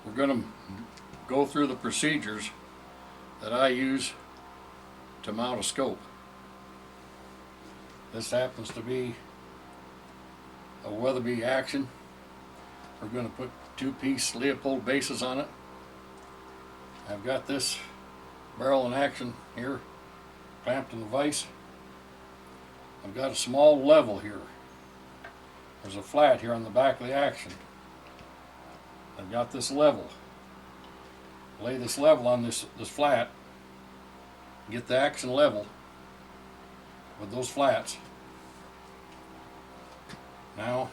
we're going to go through the procedures that I use to mount a scope. This happens to be a Weatherby Action. We're going to put 2-piece Leopold bases on it. I've got this barrel in action here, clamped in the vise. I've got a small level here. There's a flat here on the back of the Action. I've got this level. Lay this level on this flat. Get the Action level with those flats. Now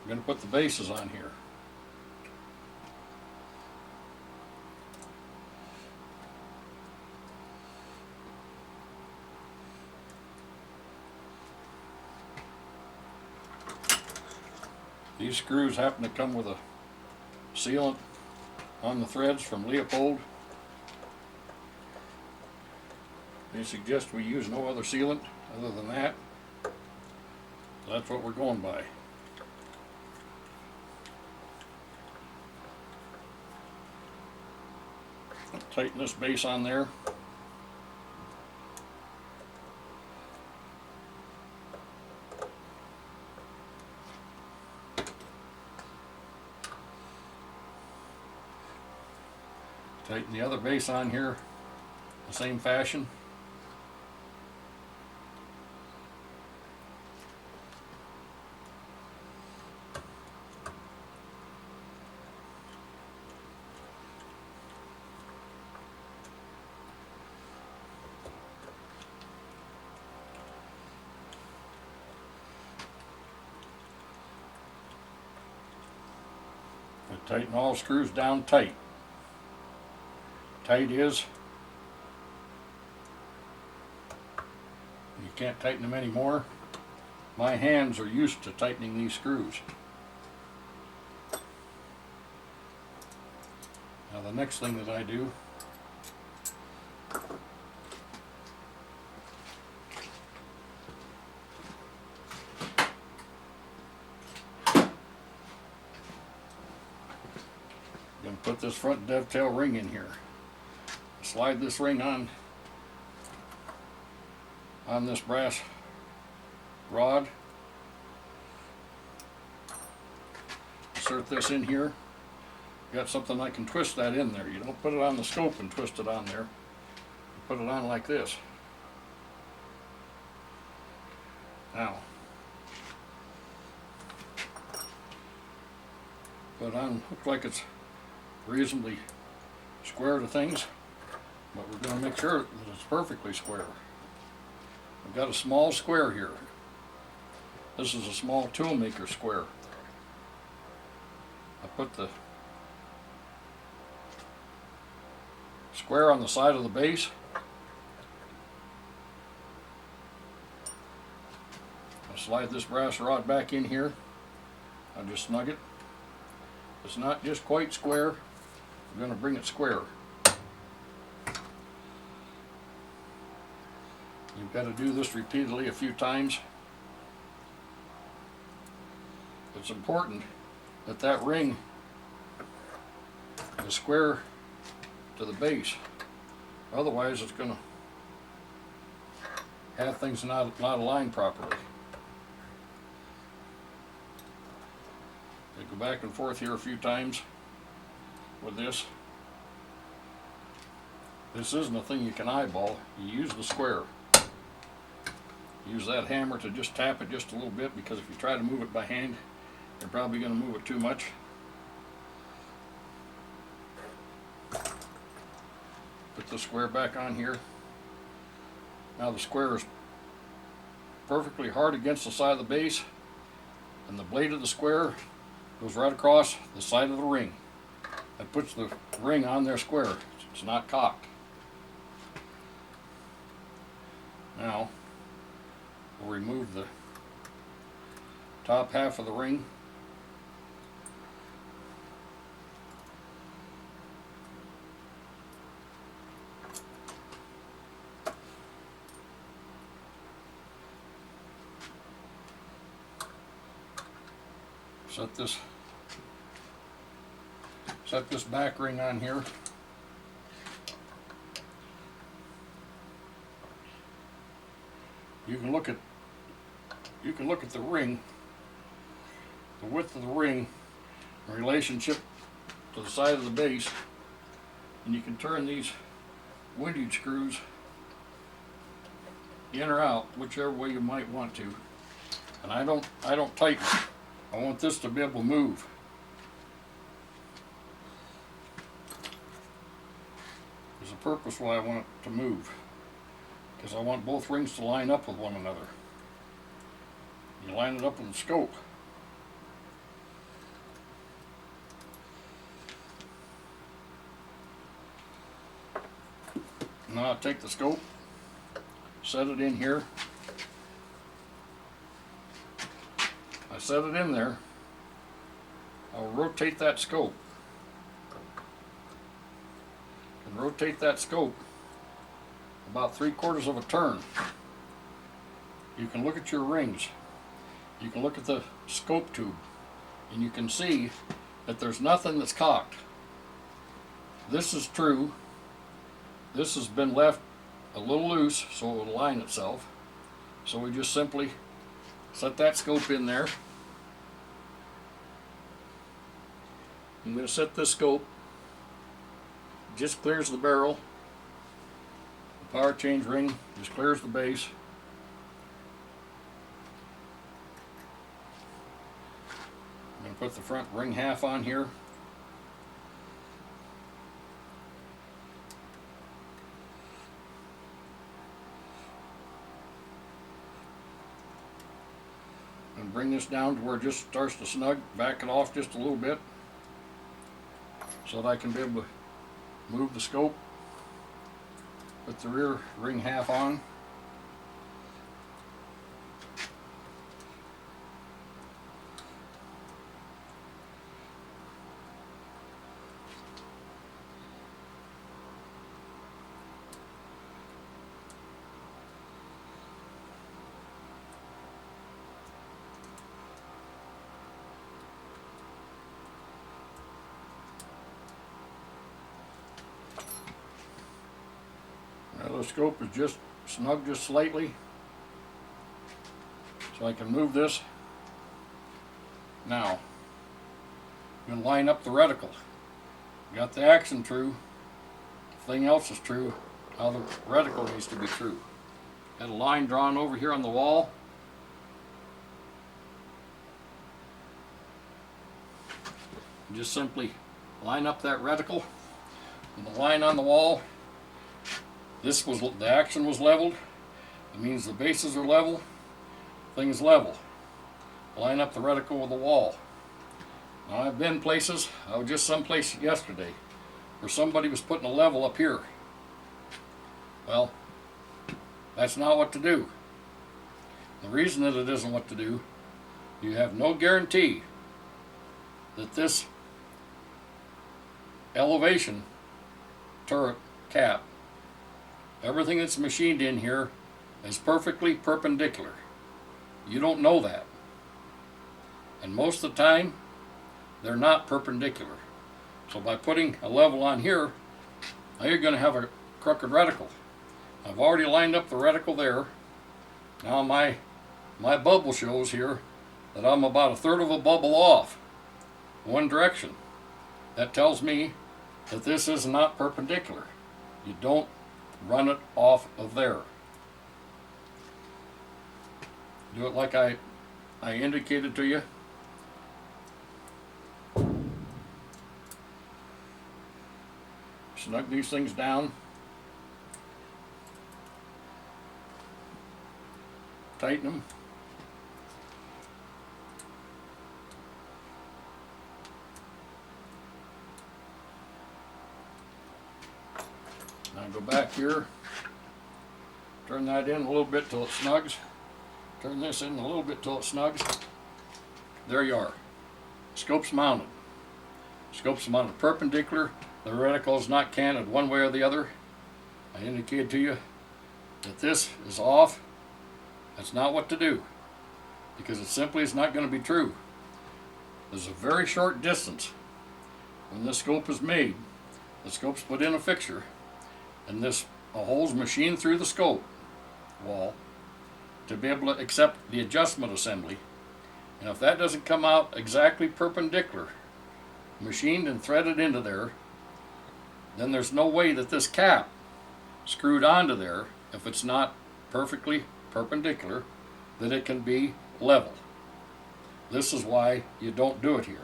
I'm going to put the bases on here. These screws happen to come with a sealant on the threads from Leopold. They suggest we use no other sealant other than that. So that's what we're going by. Tighten this base on there. Tighten the other base on here the same fashion. And tighten all screws down tight. Tight is, you can't tighten them anymore. My hands are used to tightening these screws. Now the next thing that I do, I'm going to put this front dovetail ring in here. Slide this ring on this brass rod. Insert this in here. Got something I can twist that in there. You don't put it on the scope and twist it on there. You put it on like this. Now, put it on, looks like it's reasonably square to things. But we're going to make sure that it's perfectly square. I've got a small square here. This is a small tool maker square. I put the square on the side of the base. I slide this brass rod back in here. I just snug it. It's not just quite square. I'm going to bring it square. You've got to do this repeatedly a few times. It's important that that ring is square to the base. Otherwise it's going to have things not aligned properly. I go back and forth here a few times with this. This isn't a thing you can eyeball. You use the square. Use that hammer to just tap it just a little bit, because if you try to move it by hand, you're probably going to move it too much. Put the square back on here. Now the square is perfectly hard against the side of the base, and the blade of the square goes right across the side of the ring. That puts the ring on there square. It's not cocked. Now we'll remove the top half of the ring. set this back ring on here. You can look at the ring, the width of the ring in relationship to the side of the base, and you can turn these windage screws in or out, whichever way you might want to. And I don't tighten. I want this to be able to move. There's a purpose why I want it to move, because I want both rings to line up with one another. You line it up with the scope. Now I'll take the scope, set it in here. I set it in there. I'll rotate that scope. And rotate that scope about 3/4 of a turn. You can look at your rings. You can look at the scope tube, and you can see that there's nothing that's cocked. This is true. This has been left a little loose so it will align itself. So we just simply set that scope in there. I'm going to set this scope, just clears the barrel. The power change ring just clears the base. I'm going to put the front ring half on here. And bring this down to where it just starts to snug, back it off just a little bit so that I can be able to move the scope, put the rear ring half on. Now the scope is just snug just slightly, so I can move this. Now, I'm going to line up the reticle. Got the action true. Everything else is true. Now the reticle needs to be true. Got a line drawn over here on the wall. Just simply line up that reticle with the line on the wall. The action was leveled. It means the bases are level. Thing's level. Line up the reticle with the wall. Now I've been places, I was just someplace yesterday where somebody was putting a level up here. Well, that's not what to do. The reason that it isn't what to do, you have no guarantee that this elevation, turret, cap, everything that's machined in here is perfectly perpendicular. You don't know that. And most of the time, they're not perpendicular. So by putting a level on here, now you're going to have a crooked reticle. I've already lined up the reticle there. Now my bubble shows here that I'm about 1/3 of a bubble off one direction. That tells me that this is not perpendicular. You don't run it off of there. Do it like I indicated to you. Snug these things down. Tighten them. Now go back here, turn that in a little bit till it snugs, turn this in a little bit till it snugs. There you are. Scope's mounted. Scope's mounted perpendicular. The reticle is not canted one way or the other. I indicated to you that this is off. That's not what to do, because it simply is not going to be true. There's a very short distance when this scope is made, the scope's put in a fixture, and a hole's machined through the scope wall to be able to accept the adjustment assembly. And if that doesn't come out exactly perpendicular, machined and threaded into there, then there's no way that this cap screwed onto there, if it's not perfectly perpendicular, that it can be level. This is why you don't do it here.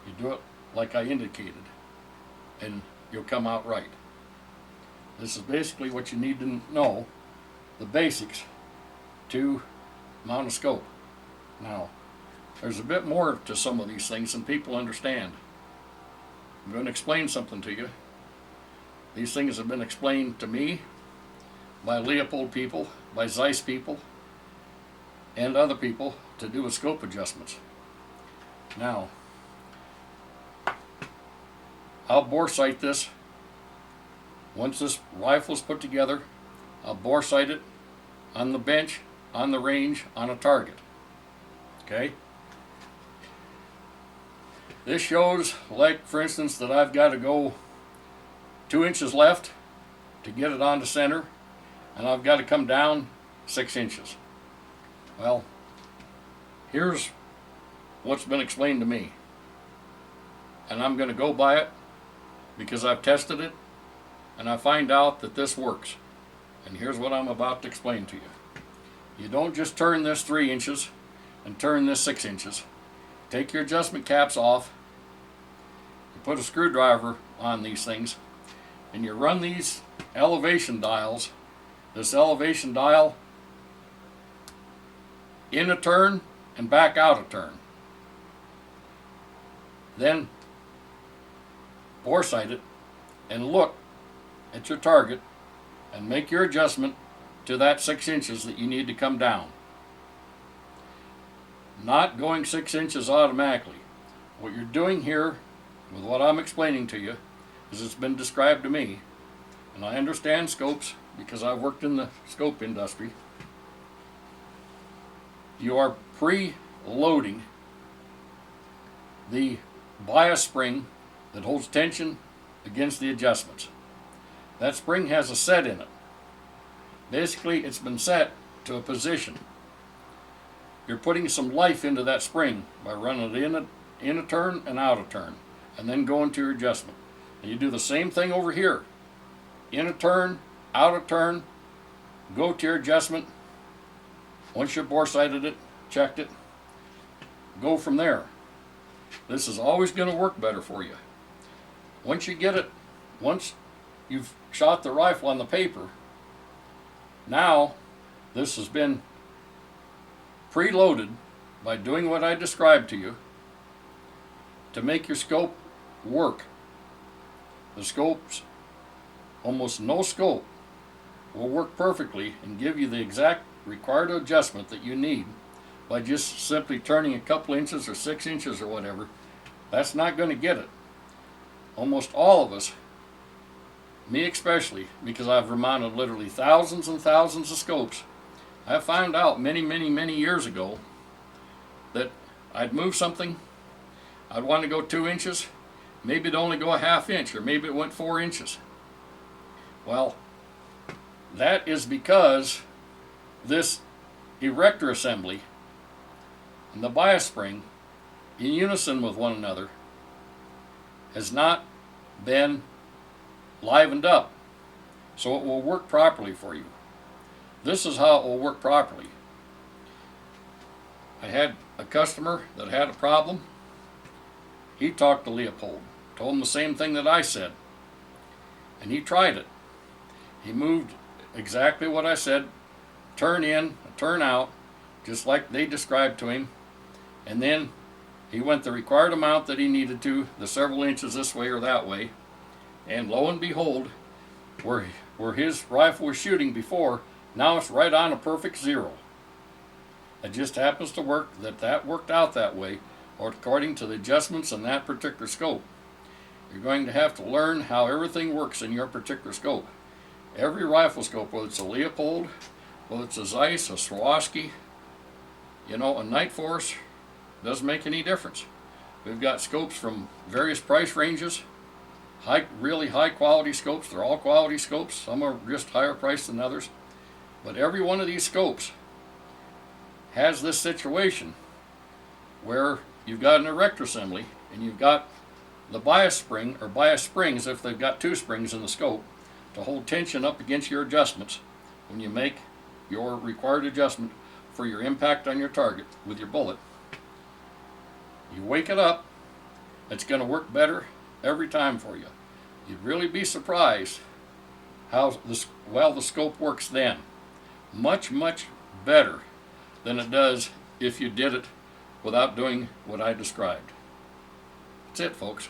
You do it like I indicated, and you'll come out right. This is basically what you need to know, the basics to mount a scope. Now, there's a bit more to some of these things than people understand. I'm going to explain something to you. These things have been explained to me by Leopold people, by Zeiss people, and other people to do with scope adjustments. Now, I'll bore sight this. Once this rifle is put together, I'll bore sight it on the bench, on the range, on a target. Okay? This shows, like for instance, that I've got to go 2 inches left to get it onto center, and I've got to come down 6 inches. Well, here's what's been explained to me, and I'm going to go by it because I've tested it and I find out that this works. And here's what I'm about to explain to you. You don't just turn this 3 inches and turn this 6 inches. Take your adjustment caps off, you put a screwdriver on these things, and you run these elevation dials, this elevation dial in a turn and back out a turn. Then bore sight it and look at your target and make your adjustment to that 6 inches that you need to come down. Not going 6 inches automatically. What you're doing here with what I'm explaining to you is it's been described to me, and I understand scopes because I've worked in the scope industry. You are pre-loading the bias spring that holds tension against the adjustments. That spring has a set in it. Basically, it's been set to a position. You're putting some life into that spring by running it in a turn and out a turn, and then going to your adjustment. And you do the same thing over here. In a turn, out a turn, go to your adjustment. Once you've bore sighted it, checked it, go from there. This is always going to work better for you. Once you get it, once you've shot the rifle on the paper, now this has been preloaded by doing what I described to you to make your scope work. The scopes, almost no scope, will work perfectly and give you the exact required adjustment that you need by just simply turning a couple inches or 6 inches or whatever. That's not going to get it. Almost all of us, me especially, because I've remounted literally thousands and thousands of scopes, I found out many years ago that I'd move something, I'd want to go 2 inches, maybe it'd only go a half inch, or maybe it went 4 inches. Well, that is because this erector assembly and the bias spring, in unison with one another, has not been livened up so it will work properly for you. This is how it will work properly. I had a customer that had a problem. He talked to Leopold, told him the same thing that I said, and he tried it. He moved exactly what I said, turn in, turn out, just like they described to him, and then he went the required amount that he needed to, the several inches this way or that way, and lo and behold, where his rifle was shooting before, now it's right on a perfect 0. It just happens to work that worked out that way, or according to the adjustments in that particular scope. You're going to have to learn how everything works in your particular scope. Every rifle scope, whether it's a Leopold, whether it's a Zeiss, a Swarovski, a Night Force, doesn't make any difference. We've got scopes from various price ranges, really high quality scopes. They're all quality scopes. Some are just higher priced than others. But every one of these scopes has this situation where you've got an erector assembly and you've got the bias spring or bias springs, if they've got two springs in the scope, to hold tension up against your adjustments when you make your required adjustment for your impact on your target with your bullet. You wake it up, it's going to work better every time for you. You'd really be surprised how well the scope works then. Much, much better than it does if you did it without doing what I described. That's it, folks.